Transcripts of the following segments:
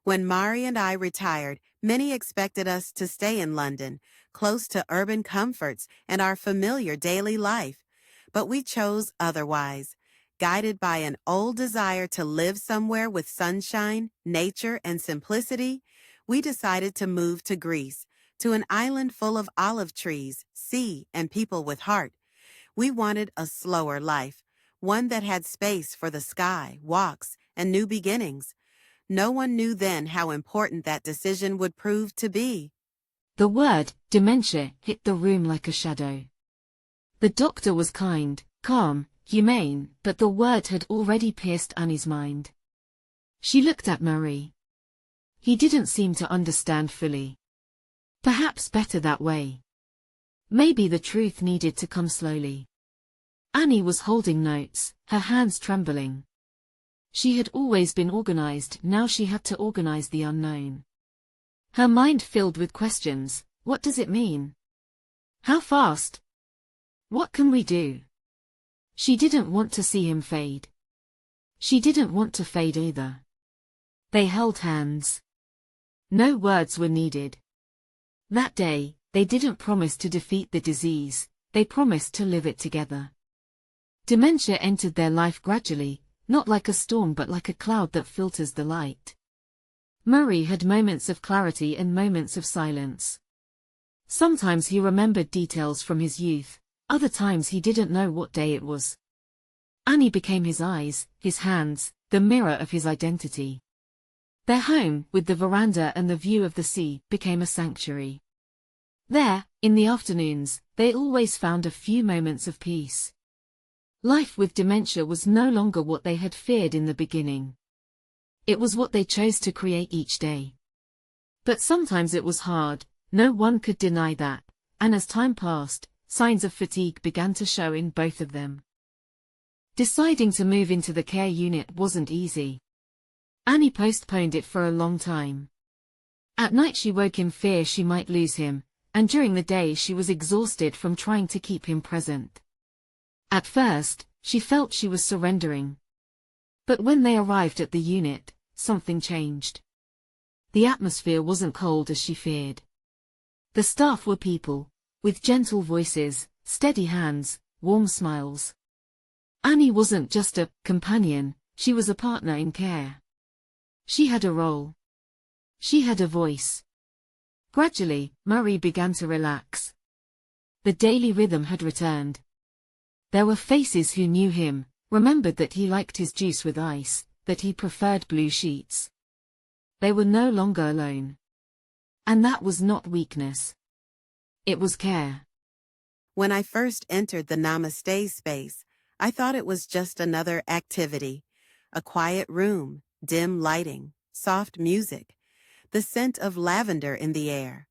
When Mari and I retired, many expected us to stay in London, close to urban comforts and our familiar daily life. But we chose otherwise. Guided by an old desire to live somewhere with sunshine, nature, and simplicity, we decided to move to Greece, to an island full of olive trees, sea, and people with heart. We wanted a slower life, one that had space for the sky, walks, and new beginnings. No one knew then how important that decision would prove to be. The word dementia hit the room like a shadow. The doctor was kind, calm, humane, but the word had already pierced Annie's mind. She looked at Marie. He didn't seem to understand fully. Perhaps better that way. Maybe the truth needed to come slowly. Annie was holding notes, her hands trembling. She had always been organized, now she had to organize the unknown. Her mind filled with questions. What does it mean? How fast? What can we do? She didn't want to see him fade. She didn't want to fade either. They held hands. No words were needed. That day, they didn't promise to defeat the disease, they promised to live it together. Dementia entered their life gradually, not like a storm but like a cloud that filters the light. Murray had moments of clarity and moments of silence. Sometimes he remembered details from his youth, other times he didn't know what day it was. Annie became his eyes, his hands, the mirror of his identity. Their home, with the veranda and the view of the sea, became a sanctuary. There, in the afternoons, they always found a few moments of peace. Life with dementia was no longer what they had feared in the beginning. It was what they chose to create each day. But sometimes it was hard, no one could deny that, and as time passed, signs of fatigue began to show in both of them. Deciding to move into the care unit wasn't easy. Annie postponed it for a long time. At night she woke in fear she might lose him, and during the day she was exhausted from trying to keep him present. At first, she felt she was surrendering. But when they arrived at the unit, something changed. The atmosphere wasn't cold as she feared. The staff were people, with gentle voices, steady hands, warm smiles. Annie wasn't just a companion, she was a partner in care. She had a role. She had a voice. Gradually, Murray began to relax. The daily rhythm had returned. There were faces who knew him, remembered that he liked his juice with ice, that he preferred blue sheets. They were no longer alone. And that was not weakness. It was care. When I first entered the Namaste space, I thought it was just another activity. A quiet room, dim lighting, soft music, the scent of lavender in the air.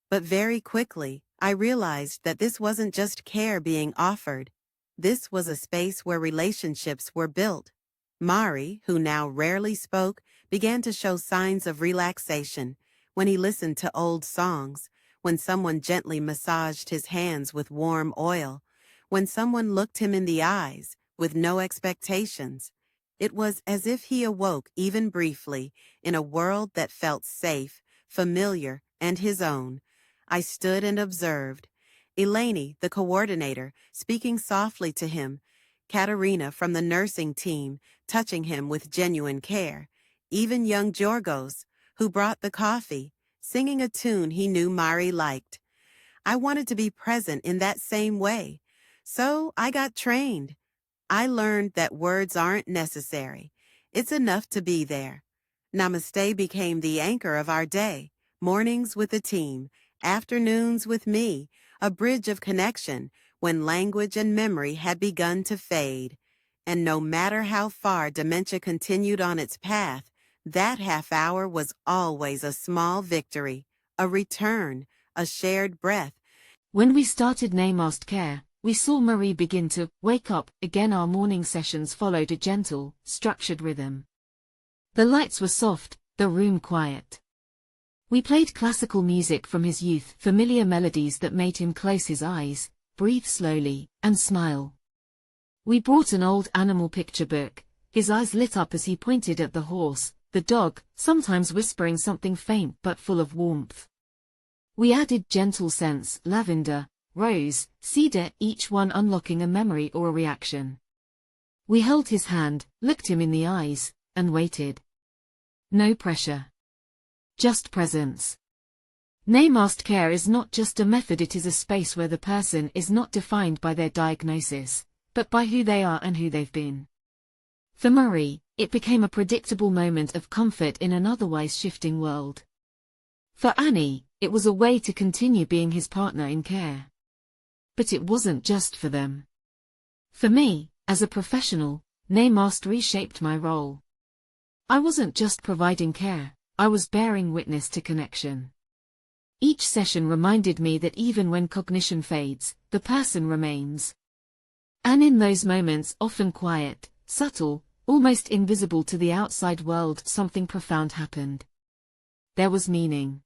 But very quickly, I realized that this wasn't just care being offered. This was a space where relationships were built. Mari, who now rarely spoke, began to show signs of relaxation when he listened to old songs, when someone gently massaged his hands with warm oil, when someone looked him in the eyes with no expectations. It was as if he awoke even briefly in a world that felt safe, familiar, and his own. I stood and observed. Eleni, the coordinator, speaking softly to him, Katerina from the nursing team, touching him with genuine care, even young Georgos, who brought the coffee, singing a tune he knew Mari liked. I wanted to be present in that same way, so I got trained. I learned that words aren't necessary. It's enough to be there. Namaste became the anchor of our day, mornings with the team, afternoons with me, a bridge of connection when language and memory had begun to fade. And no matter how far dementia continued on its path, that half hour was always a small victory, a return, a shared breath. When we started Namaste Care, we saw Marie begin to wake up again. Our morning sessions followed a gentle, structured rhythm. The lights were soft, the room quiet. We played classical music from his youth, familiar melodies that made him close his eyes, breathe slowly, and smile. We brought an old animal picture book, his eyes lit up as he pointed at the horse, the dog, sometimes whispering something faint but full of warmth. We added gentle scents, lavender, rose, cedar, each one unlocking a memory or a reaction. We held his hand, looked him in the eyes, and waited. No pressure. Just presence. Namaste Care is not just a method, it is a space where the person is not defined by their diagnosis, but by who they are and who they've been. For Murray, it became a predictable moment of comfort in an otherwise shifting world. For Annie, it was a way to continue being his partner in care. But it wasn't just for them. For me, as a professional, Namaste reshaped my role. I wasn't just providing care, I was bearing witness to connection. Each session reminded me that even when cognition fades, the person remains. And in those moments, often quiet, subtle, almost invisible to the outside world, something profound happened. There was meaning.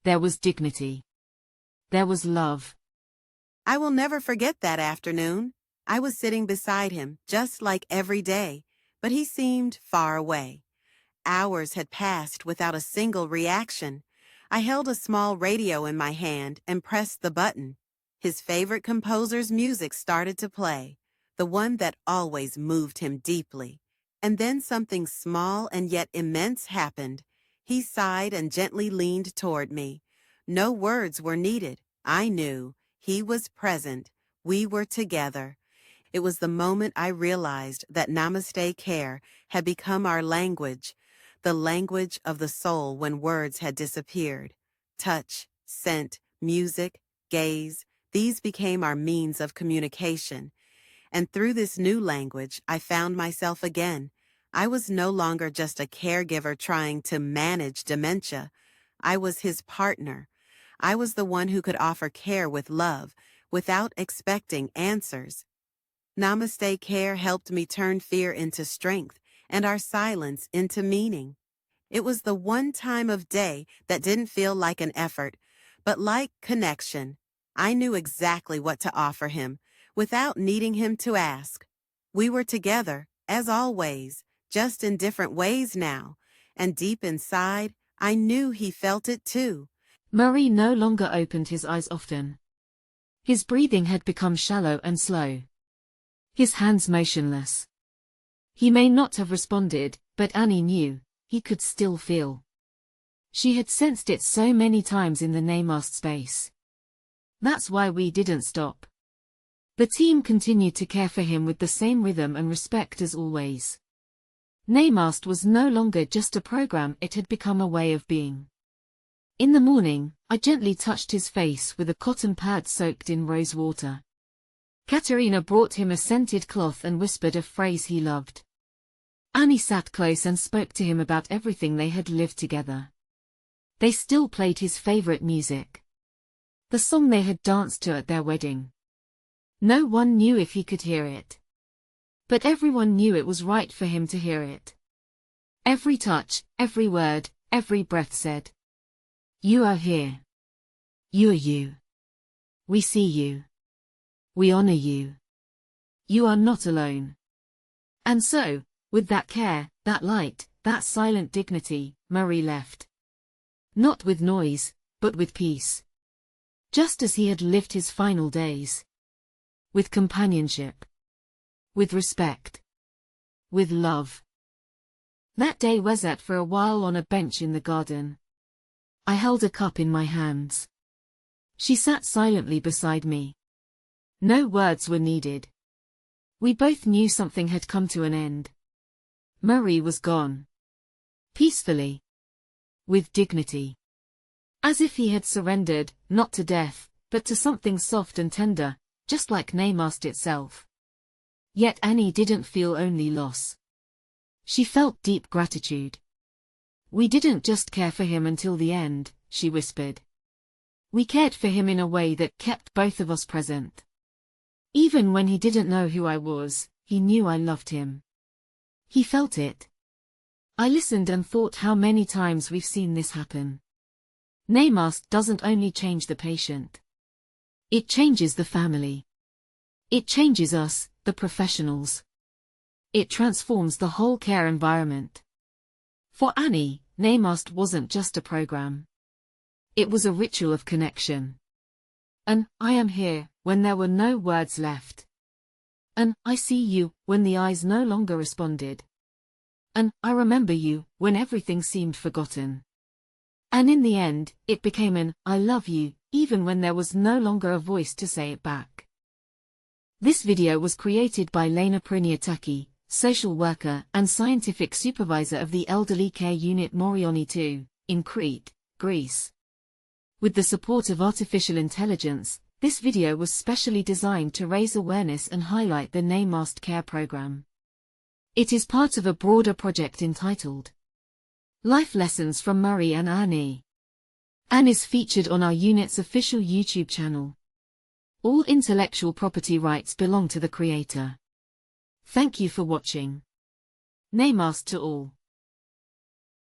There was dignity. There was love. I will never forget that afternoon. I was sitting beside him, just like every day, but he seemed far away. Hours had passed without a single reaction. I held a small radio in my hand and pressed the button. His favorite composer's music started to play, the one that always moved him deeply. And then something small and yet immense happened. He sighed and gently leaned toward me. No words were needed. I knew. He was present. We were together. It was the moment I realized that Namaste Care had become our language, the language of the soul when words had disappeared. Touch, scent, music, gaze, these became our means of communication. And through this new language, I found myself again. I was no longer just a caregiver trying to manage dementia. I was his partner. I was the one who could offer care with love, without expecting answers. Namaste Care helped me turn fear into strength and our silence into meaning. It was the one time of day that didn't feel like an effort, but like connection. I knew exactly what to offer him, without needing him to ask. We were together, as always, just in different ways now, and deep inside, I knew he felt it too. Murray no longer opened his eyes often. His breathing had become shallow and slow. His hands motionless. He may not have responded, but Annie knew, he could still feel. She had sensed it so many times in the Namaste space. That's why we didn't stop. The team continued to care for him with the same rhythm and respect as always. Namaste was no longer just a program, it had become a way of being. In the morning, I gently touched his face with a cotton pad soaked in rose water. Katerina brought him a scented cloth and whispered a phrase he loved. Annie sat close and spoke to him about everything they had lived together. They still played his favorite music. The song they had danced to at their wedding. No one knew if he could hear it. But everyone knew it was right for him to hear it. Every touch, every word, every breath said, "You are here. You are you. We see you. We honor you. You are not alone." And so, with that care, that light, that silent dignity, Murray left. Not with noise, but with peace. Just as he had lived his final days. With companionship. With respect. With love. That day we sat for a while on a bench in the garden. I held a cup in my hands. She sat silently beside me. No words were needed. We both knew something had come to an end. Murray was gone. Peacefully. With dignity. As if he had surrendered, not to death, but to something soft and tender, just like Namaste itself. Yet Annie didn't feel only loss. She felt deep gratitude. "We didn't just care for him until the end," she whispered. "We cared for him in a way that kept both of us present. Even when he didn't know who I was, he knew I loved him. He felt it." I listened and thought how many times we've seen this happen. Namaste doesn't only change the patient. It changes the family. It changes us, the professionals. It transforms the whole care environment. For Annie, Namaste wasn't just a program. It was a ritual of connection. An "I am here" when there were no words left. An "I see you" when the eyes no longer responded. An "I remember you" when everything seemed forgotten. And in the end, it became an "I love you" even when there was no longer a voice to say it back. This video was created by Lena Priniataki, social worker and scientific supervisor of the Elderly Care Unit Morioni 2, in Crete, Greece. With the support of artificial intelligence, this video was specially designed to raise awareness and highlight the Namaste Care program. It is part of a broader project entitled Life Lessons from Murray and Annie. And is featured on our unit's official YouTube channel. All intellectual property rights belong to the creator. Thank you for watching. Namaste to all.